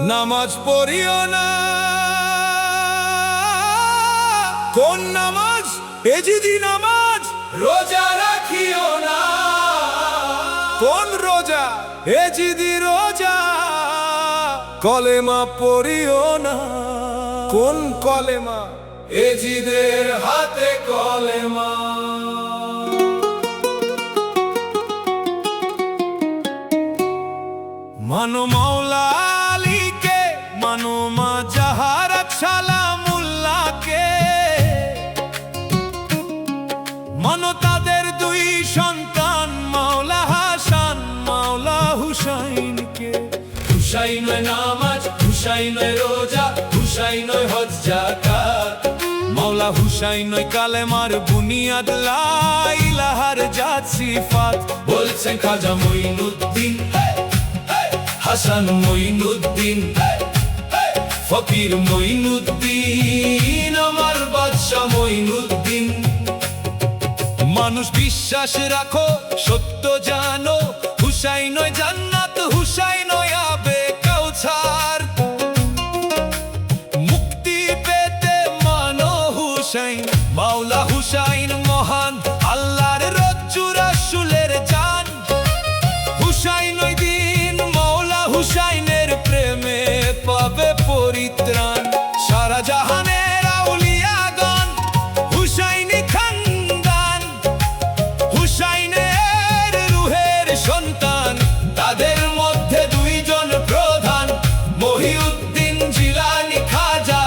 নামাজ পড়িও না, কোন নামাজ? এজিদি নামাজ। রোজা রাখিও না, কোন রোজা? এজিদি রোজা। কলেমা পড়িও না, কোন কলেমা? এজিদের হাতে কলেমা। মানো মাওলা আলীকে, মানো মা জাহারাত সালামুল্লাহকে, মানো তাদের দুই সন্তান মাওলা হাসান মাওলা হুসাইনকে। হুসাইনের নামাজ, হুসাইনের রোজা, হুসাইনের হজ যাকাত, মাওলা হুসাইনের কালেমার বুনিয়াদ লা ইলাহার জাত সিফাত। বলছেন খাজা মঈনুদ্দিন, হাসান মঈনুদ্দিন, ফকির মঈনুদ্দিন, আমার বাদশা মঈনুদ্দিন। মানুষ বিশ্বাস রাখো, সত্য জানো, হুসাইনই জান্নাত, হুসাইনই আবে কাউসার। মুক্তি পেতে মানো হুসাইন, মাওলা হুসাইন মহান, আল্লাহর রজ্জু রাসূলের জান। হুসাইনই দিন, মাওলা হুসাইনের প্রেমে পাবে পরিত্রাণ। সারা জাহানের আউলিয়াগণ হুসাইনি খানদান, হুসাইনের রূহের সন্তান। তাদের মধ্যে দুইজন প্রধান, মহিউদ্দিন জিলানী খাজা,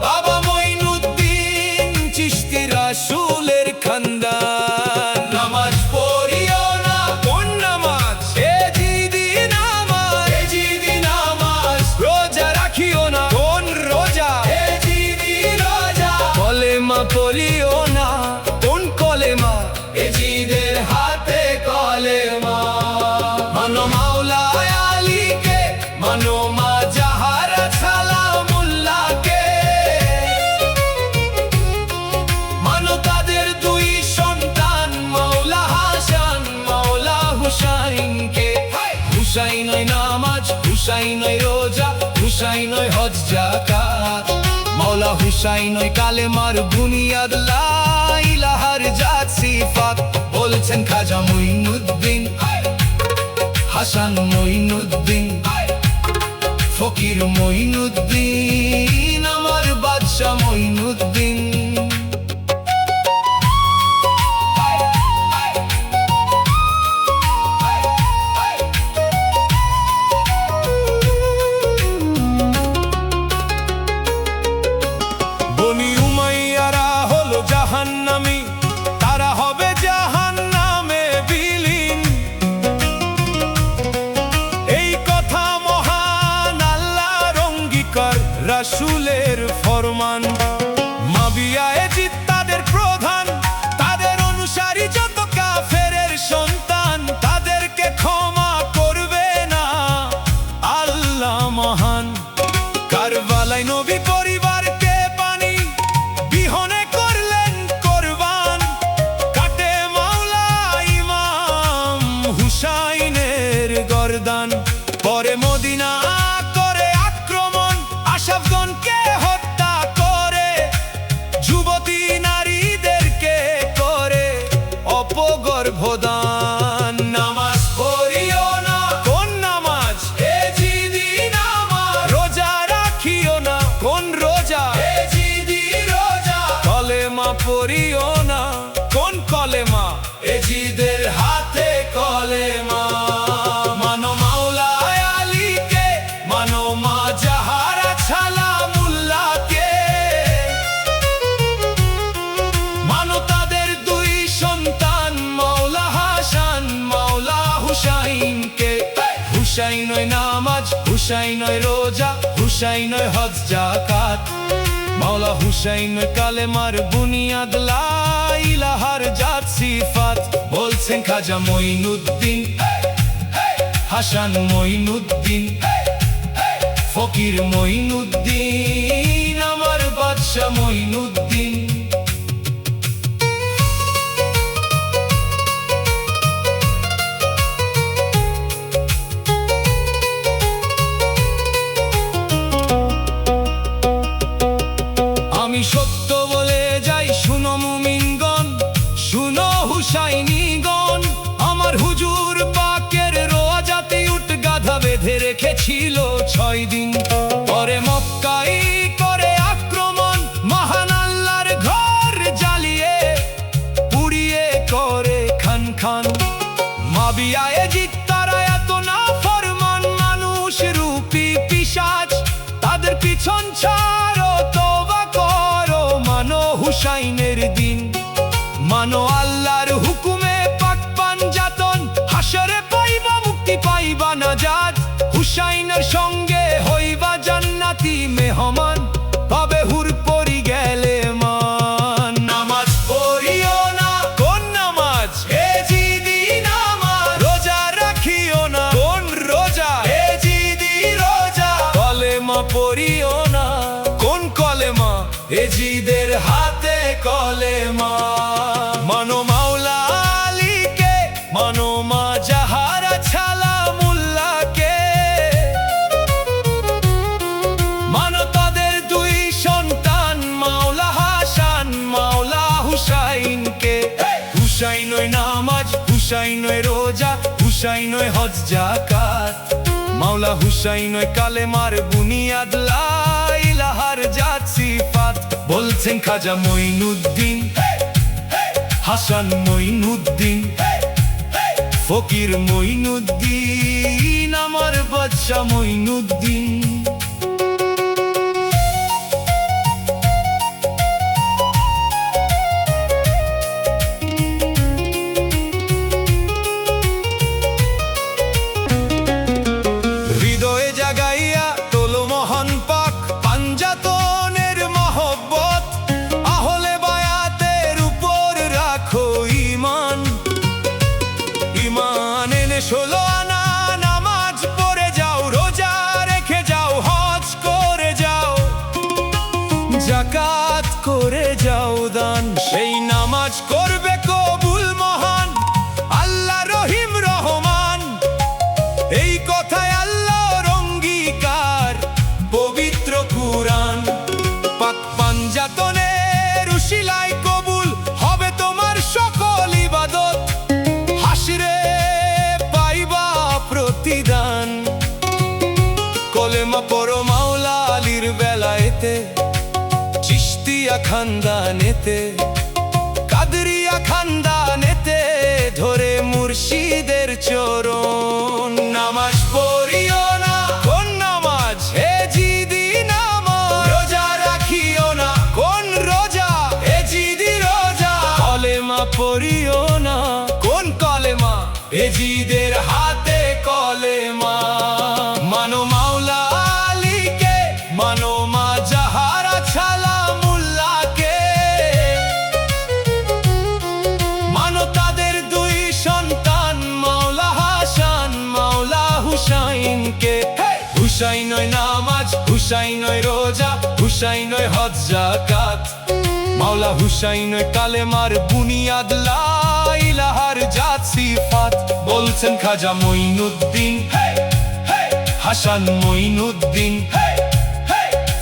বাবা মঈনুদ্দিন চিশতি রাসূলের খানদান। নামাজ পড়িও না, কোন নামাজ? এজিদি নামাজ। এজিদি নামাজ। রোজা রাখিও না, কোন রোজা? এজিদি রোজা। কলেমা পড়িও না, কোন কলেমা? এজিদের হাতে কলেমা। মানো মাওলা আলীকে, মানো মা জাহারাত সালামুল্লাহকে, মানো তাদের দুই সন্তান মাওলা হাসান মাওলা হুসাইনকে। হুসাইনই নামাজ, হুসাইনই রোজা, হুসাইনই হজ যাকাত, মাওলা হুসাইনই কালেমার বুনিয়াদ লা ইলাহার জাত সিফাত। বলছেন খাজা মঈনুদ্দিন, হাসান মঈনুদ্দিন, ফকির মঈনুদ্দিন, আমার বাদশা মঈনুদ্দিন। বনি উমাইয়ারা হলো জাহান্নামী, তারা হবে জাহান্নামে বিলীন। এই কথা মহান আল্লাহর অঙ্গীকার, রাসূলের ফরমান। মাবিয়া এজিদ তাদের প্রধান, তাদের অনুসারী যত কাফেরের সন্তান, তাদেরকে ক্ষমা করবে না আল্লাহ মহান। কারবালায় নবী পরিবারকে পানি বিহনে করলেন কোরবান। কাটে মাওলা ইমাম হুসাইনের গর্দান। পরে মদিনা করে আক্রমণ, আশরাফগণকে হত্যা করে, যুবতী নারীদেরকে করে অপগর্ভদান। নামাজ পড়িও না, কোন নামাজ? এজিদি নামাজ। রোজা রাখিও না, কোন রোজা? এজিদি রোজা। কলেমা পড়িও না, কোন কলেমা? এজিদের হাতে কলেমা। মানো মাওলা আলীকে, মানো মা জাহারাত সালামুল্লাহকে, মানো তাদের দুই সন্তান মাওলা হাসান মাওলা হুসাইনকে। হুসাইনই নামাজ, হুসাইনই রোজা, হুসাইনই হজ যাকাত, মাওলা হুসাইনই কালেমার বুনিয়াদ লা ইলাহার জাত সিফাত। বলছেন খাজা মঈনুদ্দিন, হাসান মঈনুদ্দিন, ফকির মঈনুদ্দিন, আমার বাদশা মঈনুদ্দিন। রেখেছিল 6 দিন। পরে মক্কায় করে আক্রমণ, মহান আল্লাহর ঘর জ্বালিয়ে পুড়িয়ে করে খান খান। মাবিয়া এজিদ তারা এত না ফরমান, মানুষ রূপী পিশাচ, তাদের পিছন ছাড়ো, তওবা করো, মানো হুসাইনের দিন। মানো আল্লাহর হুকুমে পাক পাঞ্জাতন, হাসরে পাইবা মুক্তি, পাইবা নাজাত। হুসাইনের সঙ্গে হইবা জান্নাতি মেহমান, পাবে হুর পরি গেলে মান। নামাজ পড়িও না, কোন নামাজ? এজিদি নামাজ। রোজা রাখিও না, কোন রোজা? এজিদি রোজা। কলেমা পড়িও না, কোন কলেমা? এজিদের হাতে কলেমা। মানো মাওলা আলীকে, মানো মা জাহারা ছালামুল্লাহকে, মানো তাদের 2 সন্তান মাওলা হাসান, মাওলা হুসাইনকে। হুসাইনই নামাজ, হুসাইনই রোজা, হুসাইনই হজ যাকাত, মাওলা হুসাইনই কালেমার বুনিয়াদ, লা ইলাহার জাত সিফাত। বলছেন খাজা মঈনুদ্দিন, হাসান মঈনুদ্দিন, ফকির মঈনুদ্দিন, আমার বাদশা মঈনুদ্দিন। হৃদয়ে জাগাইয়া তোলো মহান পাক পাঞ্জাতনের মহব্বত, আহলে বায়াতের উপর রাখো ঈমান। ঈমান এনে 16 আনা নামাজ পড়ে যাও, রোজা রেখে যাও, হজ করে যাও, যাকাত করে যাও দান, সেই নামাজ করবে কবুল মহান আল্লাহ রহিম রহমান। এই কথায় আল্লাহর অঙ্গীকার পবিত্র কুরআন। পাক পাঞ্জাতনের উশিলায় কবুল হবে তোমার সকল ইবাদত, হাসরে পাইবা প্রতিদান। কলেমা পড়ো মাওলা আলীর বেলায়েতে, চিশতিয়া খানদানেতে, কাদরিয়া খানদানেতে, ধরে মুর্শিদের চরণ। নামাজ পড়িও না, কোন নামাজ? এজিদি নামাজ। রোজা রাখিও না, কোন রোজা? এজিদি রোজা। কলেমা পড়িও না, কোন কলেমা? এজিদের হাতে কলেমা। মানো মাওলা আলীকে, মানো মা জাহারা ছালামুল্লাহকে, মানো তাদের 2 সন্তান মাওলা হাসান, মাওলা হুসাইনকে। হুসাইনই নামাজ, হুসাইনই রোজা, হুসাইনই হজ যাকাত, মাওলা হুসাইনই কালেমার বুনিয়াদ, লা ইলাহার জাত সিফাত। বলছেন খাজা মঈনুদ্দিন, হাসান মঈনুদ্দিন,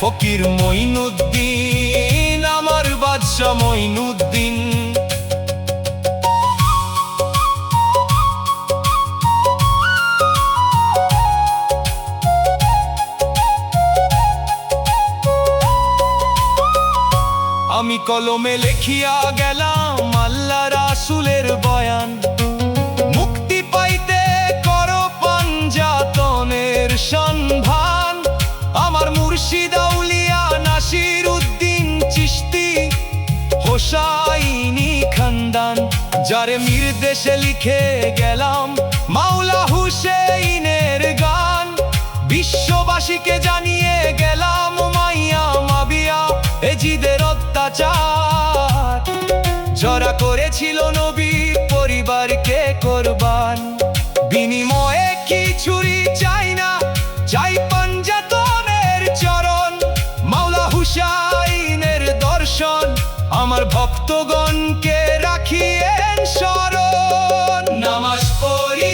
ফকির মঈনুদ্দিন, আমার বাদশা মঈনুদ্দিন। আমি কলমে লেখিয়া গেলাম আল্লাহ রাসূলের বয়ান, মুক্তি পাইতে করো পাঞ্জাতনের সন্ধান। আমার মুর্শিদ আউলিয়া নাসির উদ্দিন চিশতি, হোসাইনি খানদান, যারে মীর দেশে লিখে গেলাম মাওলা হুসেইনের গান। বিশ্ববাসীকে জানিয়ে গেলাম মাইয়া মাবিয়া এজিদের অত্যাচার, যারা করেছিল নবী পরিবারকে কোরবান। বিনিময়ে কিছুরই চাই না, চাই পাঞ্জাতনের চরণ, মাওলা হুসাইনের দর্শন, আমার ভক্তগণকে রাখিয়েন স্মরণ। নামাজ পড়ি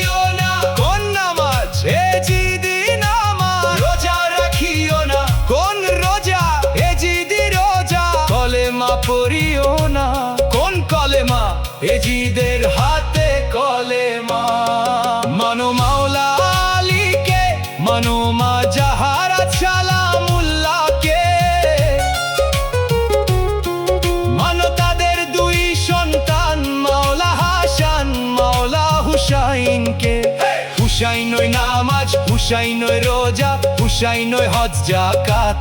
হুসাইনই নামাজ, হুসাইনই রোজা, হুসাইনই হজ জাকাত।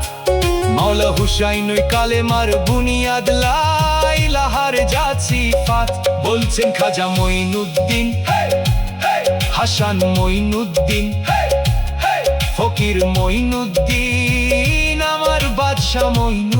মাওলা হুসাইনই কালেমার বুনিয়াদ, লা ইলাহার জাত সিফাত। বলছেন খাজা মঈনুদ্দিন, হাসান মঈনুদ্দিন, ফকির মঈনুদ্দিন, আমার বাদশা মঈনুদ্দিন।